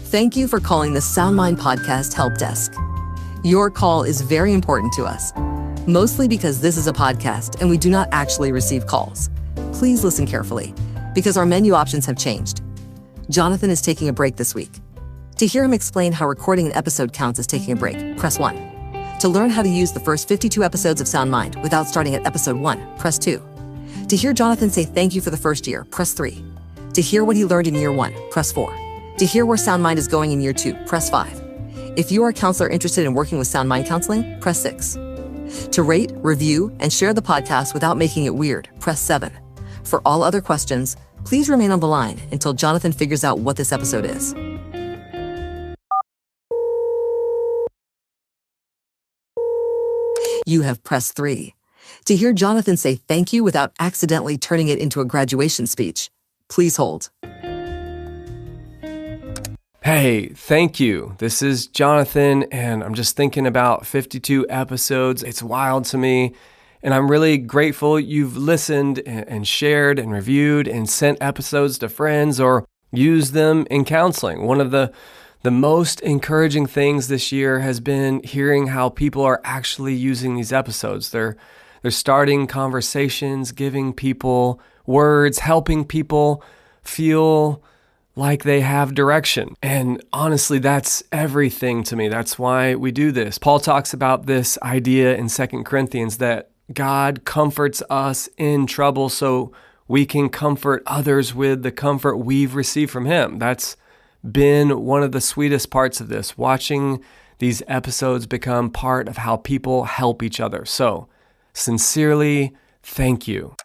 Thank you for calling the SoundMind Podcast Help Desk. Your call is very important to us, mostly because this is a podcast and we do not actually receive calls. Please listen carefully, because our menu options have changed. Jonathan is taking a break this week. To hear him explain how recording an episode counts as taking a break, press 1. To learn how to use the first 52 episodes of SoundMind without starting at episode 1, press 2. To hear Jonathan say thank you for the first year, press 3. To hear what he learned in year 1, press 4. To hear where SoundMind is going in year 2, press 5. If you are a counselor interested in working with SoundMind Counseling, press 6. To rate, review, and share the podcast without making it weird, press 7. For all other questions, please remain on the line until Jonathan figures out what this episode is. You have pressed 3. To hear Jonathan say thank you without accidentally turning it into a graduation speech, please hold. Hey, thank you. This is Jonathan, and I'm just thinking about 52 episodes. It's wild to me, and I'm really grateful you've listened and shared and reviewed and sent episodes to friends or used them in counseling. One of the most encouraging things this year has been hearing how people are actually using these episodes. They're starting conversations, giving people words, helping people feel like they have direction. And honestly, that's everything to me. That's why we do this. Paul talks about this idea in 2 Corinthians that God comforts us in trouble so we can comfort others with the comfort we've received from him. That's been one of the sweetest parts of this, watching these episodes become part of how people help each other. So, sincerely, thank you.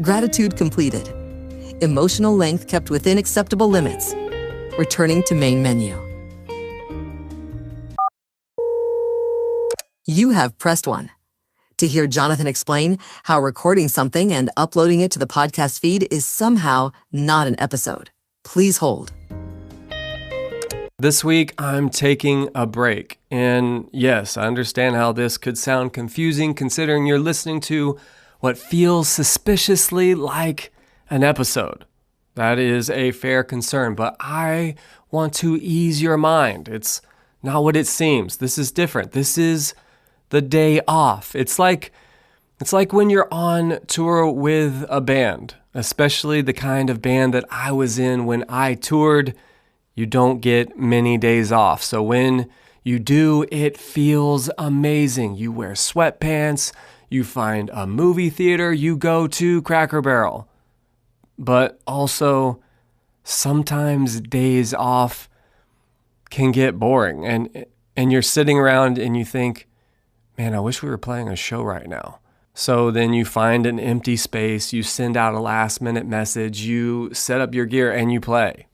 Gratitude completed. Emotional length kept within acceptable limits. Returning to main menu. You have pressed 1. To hear Jonathan explain how recording something and uploading it to the podcast feed is somehow not an episode, please hold. This week, I'm taking a break. And yes, I understand how this could sound confusing considering you're listening to what feels suspiciously like an episode. That is a fair concern, but I want to ease your mind. It's not what it seems. This is different. This is the day off. It's like when you're on tour with a band, especially the kind of band that I was in when I toured. You don't get many days off. So when you do, it feels amazing. You wear sweatpants, you find a movie theater, you go to Cracker Barrel. But also, sometimes days off can get boring. And you're sitting around and you think, man, I wish we were playing a show right now. So then you find an empty space, you send out a last minute message, you set up your gear and you play.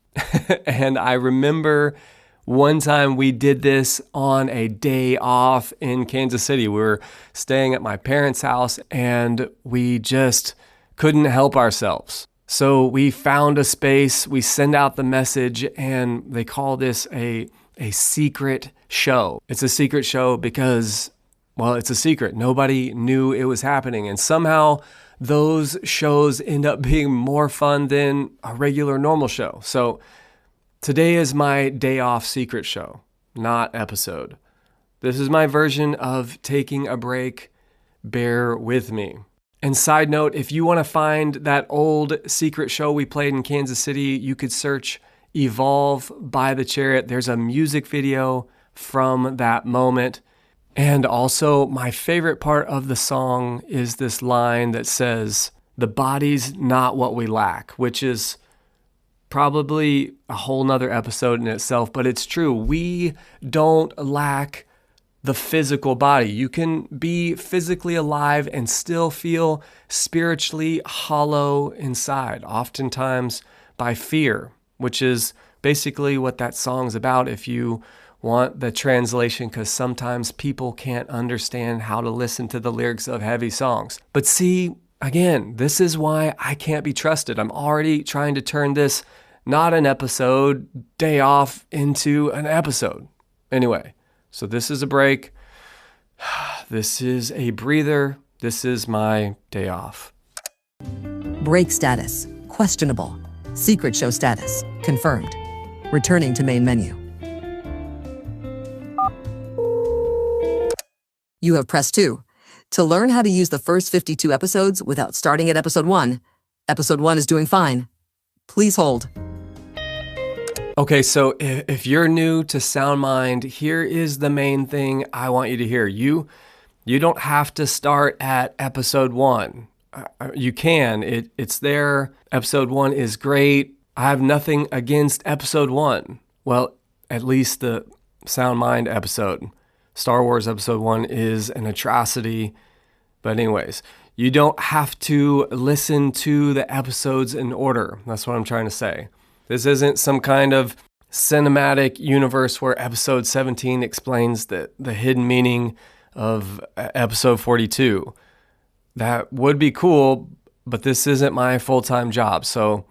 And I remember one time we did this on a day off in Kansas City. We were staying at my parents' house and we just couldn't help ourselves. So we found a space, we send out the message, and they call this a secret show. It's a secret show because, well, it's a secret. Nobody knew it was happening. And somehow those shows end up being more fun than a regular normal show. So today is my day off secret show, not episode. This is my version of taking a break. Bear with me. And side note, if you want to find that old secret show we played in Kansas City, you could search Evolve by the Chariot. There's a music video from that moment. And also, my favorite part of the song is this line that says, "The body's not what we lack," which is probably a whole nother episode in itself, but it's true. We don't lack the physical body. You can be physically alive and still feel spiritually hollow inside, oftentimes by fear, which is basically what that song's about if you want the translation, because sometimes people can't understand how to listen to the lyrics of heavy songs. But see, again, this is why I can't be trusted. I'm already trying to turn this not an episode, day off, into an episode. Anyway, so this is a break. This is a breather. This is my day off. Break status, questionable. Secret show status, confirmed. returning to main menu. You have pressed 2. To learn how to use the first 52 episodes without starting at episode 1, episode 1 is doing fine. Please hold. Okay, so if you're new to SoundMind, here is the main thing I want you to hear. You don't have to start at episode 1. You can. It's there. Episode 1 is great. I have nothing against episode 1. Well, at least the SoundMind episode. Star Wars episode 1 is an atrocity. But anyways, you don't have to listen to the episodes in order. That's what I'm trying to say. This isn't some kind of cinematic universe where episode 17 explains the hidden meaning of episode 42. That would be cool, but this isn't my full-time job. So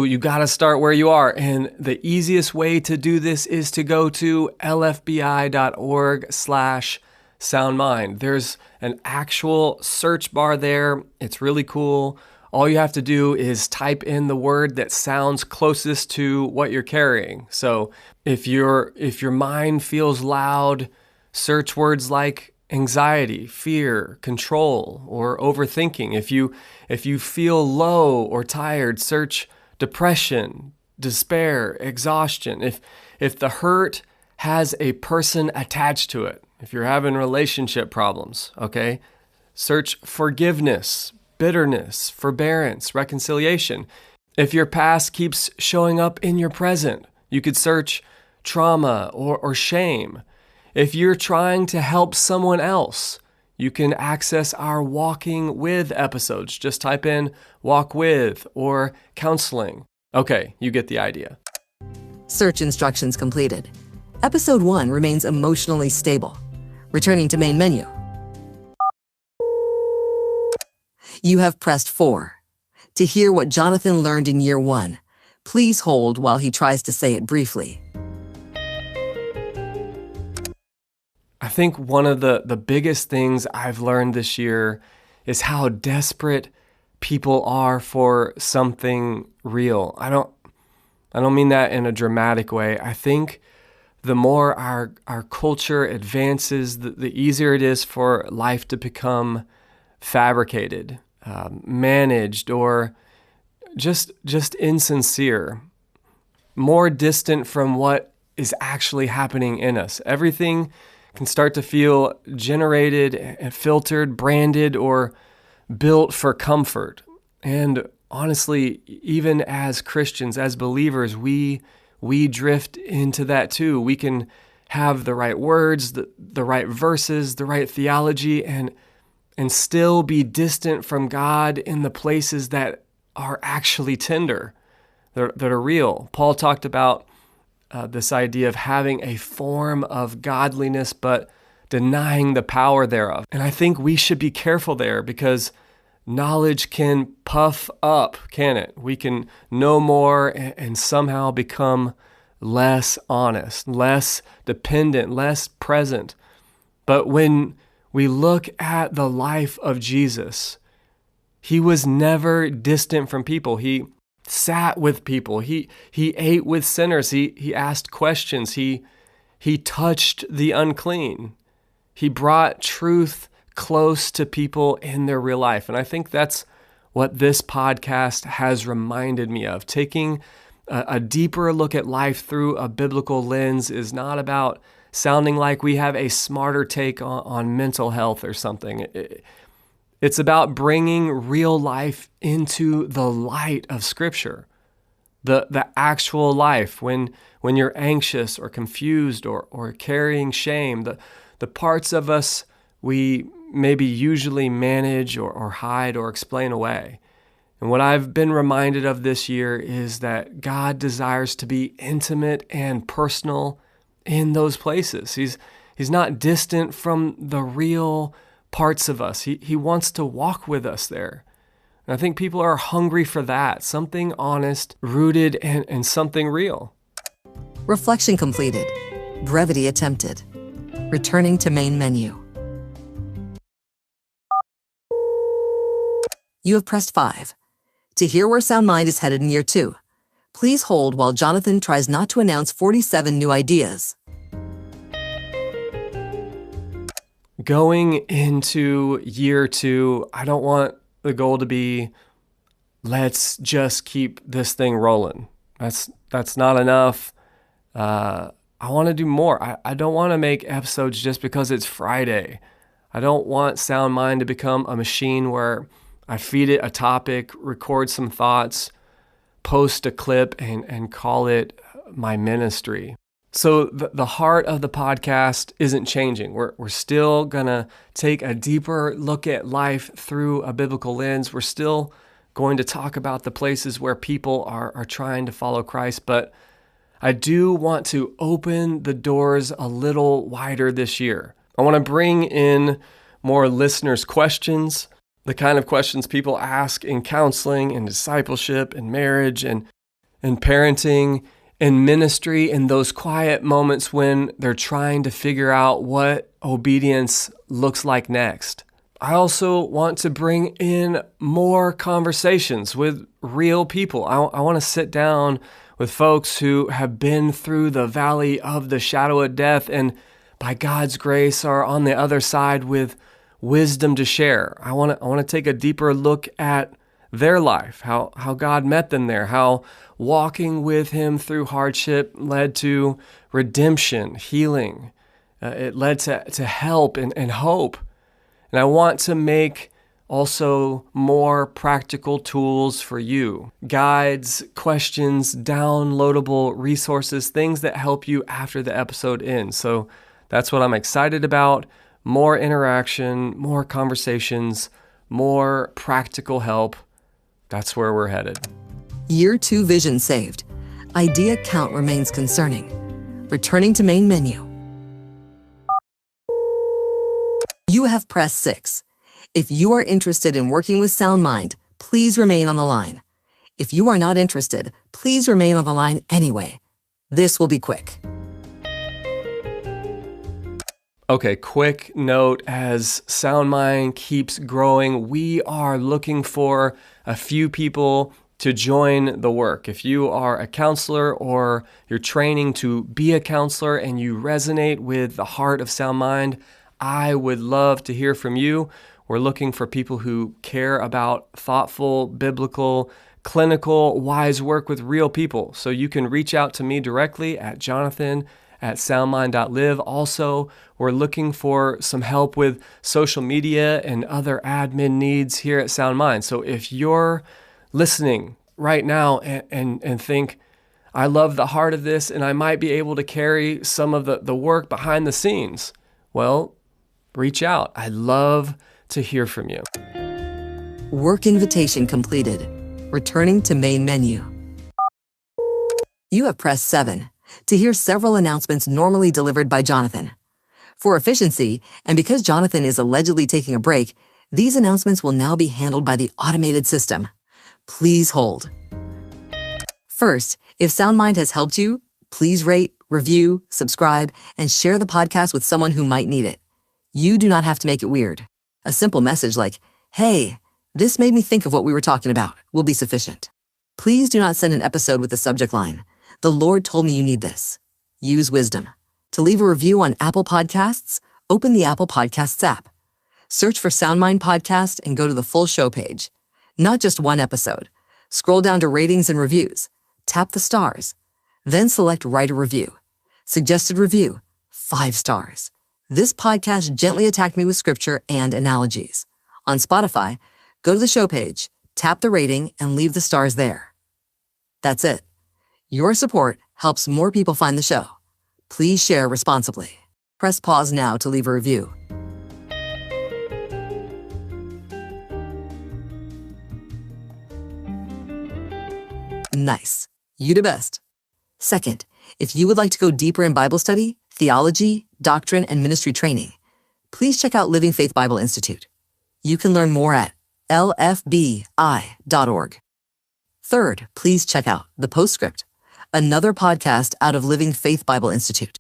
you got to start where you are. And the easiest way to do this is to go to lfbi.org/soundmind. There's an actual search bar there. It's really cool. All you have to do is type in the word that sounds closest to what you're carrying. So if your mind feels loud, search words like anxiety, fear, control, or overthinking. If you feel low or tired, search depression, despair, exhaustion. If the hurt has a person attached to it, if you're having relationship problems, okay, search forgiveness, bitterness, forbearance, reconciliation. If your past keeps showing up in your present, you could search trauma or shame. If you're trying to help someone else, you can access our Walking With episodes. Just type in walk with or counseling. Okay, you get the idea. Search instructions completed. Episode 1 remains emotionally stable. Returning to main menu. You have pressed 4. To hear what Jonathan learned in year 1, please hold while he tries to say it briefly. I think one of the biggest things I've learned this year is how desperate people are for something real. I don't mean that in a dramatic way. I think the more our culture advances, the easier it is for life to become fabricated, managed, or just insincere, more distant from what is actually happening in us. Everything can start to feel generated and filtered, branded, or built for comfort. And honestly, even as Christians, as believers, we drift into that too. We can have the right words, the right verses, the right theology, and still be distant from God in the places that are actually tender, that are real. Paul talked about this idea of having a form of godliness, but denying the power thereof. And I think we should be careful there because knowledge can puff up, can it? We can know more and somehow become less honest, less dependent, less present. But when we look at the life of Jesus, he was never distant from people. He sat with people. He ate with sinners. He asked questions. He touched the unclean. He brought truth close to people in their real life. And I think that's what this podcast has reminded me of. Taking a deeper look at life through a biblical lens is not about sounding like we have a smarter take on mental health or something. It's about bringing real life into the light of Scripture, the actual life. When you're anxious or confused or carrying shame, the parts of us we maybe usually manage or hide or explain away. And what I've been reminded of this year is that God desires to be intimate and personal in those places. He's not distant from the real parts of us. He wants to walk with us there. And I think people are hungry for that, something honest, rooted in something real. Reflection completed. Brevity attempted. Returning to main menu. You have pressed 5. To hear where SoundMind is headed in year 2, Please hold while Jonathan tries not to announce 47 new ideas. Going into year 2, I don't want the goal to be, let's just keep this thing rolling. That's not enough. I want to do more. I don't want to make episodes just because it's Friday. I don't want Sound Mind to become a machine where I feed it a topic, record some thoughts, post a clip, and call it my ministry. So the heart of the podcast isn't changing. We're still going to take a deeper look at life through a biblical lens. We're still going to talk about the places where people are trying to follow Christ, but I do want to open the doors a little wider this year. I want to bring in more listeners' questions, the kind of questions people ask in counseling and discipleship and marriage and parenting and ministry, in those quiet moments when they're trying to figure out what obedience looks like next. I also want to bring in more conversations with real people. I want to sit down with folks who have been through the valley of the shadow of death and by God's grace are on the other side with wisdom to share. I want to take a deeper look at their life, how God met them there, how walking with Him through hardship led to redemption, healing. It led to help and hope. And I want to make also more practical tools for you. Guides, questions, downloadable resources, things that help you after the episode ends. So that's what I'm excited about. More interaction, more conversations, more practical help. That's where we're headed. Year 2 vision saved. Idea count remains concerning. Returning to main menu. You have pressed 6. If you are interested in working with Sound Mind, please remain on the line. If you are not interested, please remain on the line anyway. This will be quick. Okay, quick note, as Sound Mind keeps growing, we are looking for a few people to join the work. If you are a counselor or you're training to be a counselor and you resonate with the heart of Sound Mind, I would love to hear from you. We're looking for people who care about thoughtful, biblical, clinical, wise work with real people. So you can reach out to me directly at jonathan@soundmind.live. Also, we're looking for some help with social media and other admin needs here at Sound Mind. So if you're listening right now and think, I love the heart of this and I might be able to carry some of the work behind the scenes, well, reach out. I'd love to hear from you. Work invitation completed. Returning to main menu. You have pressed 7 to hear several announcements normally delivered by Jonathan. For efficiency, and because Jonathan is allegedly taking a break, these announcements will now be handled by the automated system. Please hold. First, if Sound Mind has helped you, please rate, review, subscribe, and share the podcast with someone who might need it. You do not have to make it weird. A simple message like, hey, this made me think of what we were talking about, will be sufficient. Please do not send an episode with the subject line, the Lord told me you need this. Use wisdom. To leave a review on Apple Podcasts, open the Apple Podcasts app. Search for Sound Mind Podcast and go to the full show page. Not just one episode. Scroll down to ratings and reviews. Tap the stars. Then select write a review. Suggested review, 5 stars. This podcast gently attacked me with scripture and analogies. On Spotify, go to the show page, tap the rating, and leave the stars there. That's it. Your support helps more people find the show. Please share responsibly. Press pause now to leave a review. Nice. You the best. Second, if you would like to go deeper in Bible study, theology, doctrine, and ministry training, please check out Living Faith Bible Institute. You can learn more at lfbi.org. Third, please check out The Postscript, another podcast out of Living Faith Bible Institute.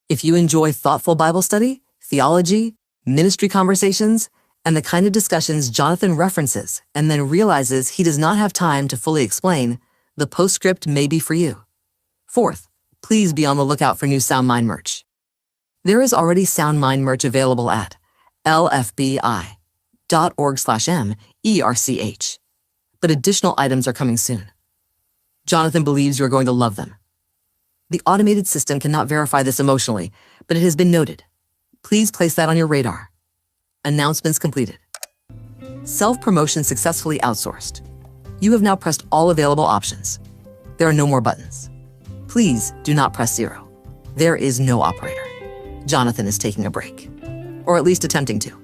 If you enjoy thoughtful Bible study, theology, ministry conversations, and the kind of discussions Jonathan references and then realizes he does not have time to fully explain, the postscript may be for you. Fourth, please be on the lookout for new SoundMind merch. There is already SoundMind merch available at lfbi.org/merch, but additional items are coming soon. Jonathan believes you're going to love them. The automated system cannot verify this emotionally, but it has been noted. Please place that on your radar. Announcements completed. Self-promotion successfully outsourced. You have now pressed all available options. There are no more buttons. Please do not press 0. There is no operator. Jonathan is taking a break, or at least attempting to.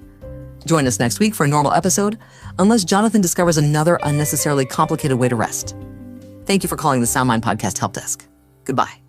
Join us next week for a normal episode, unless Jonathan discovers another unnecessarily complicated way to rest. Thank you for calling the SoundMind Podcast Help Desk. Goodbye.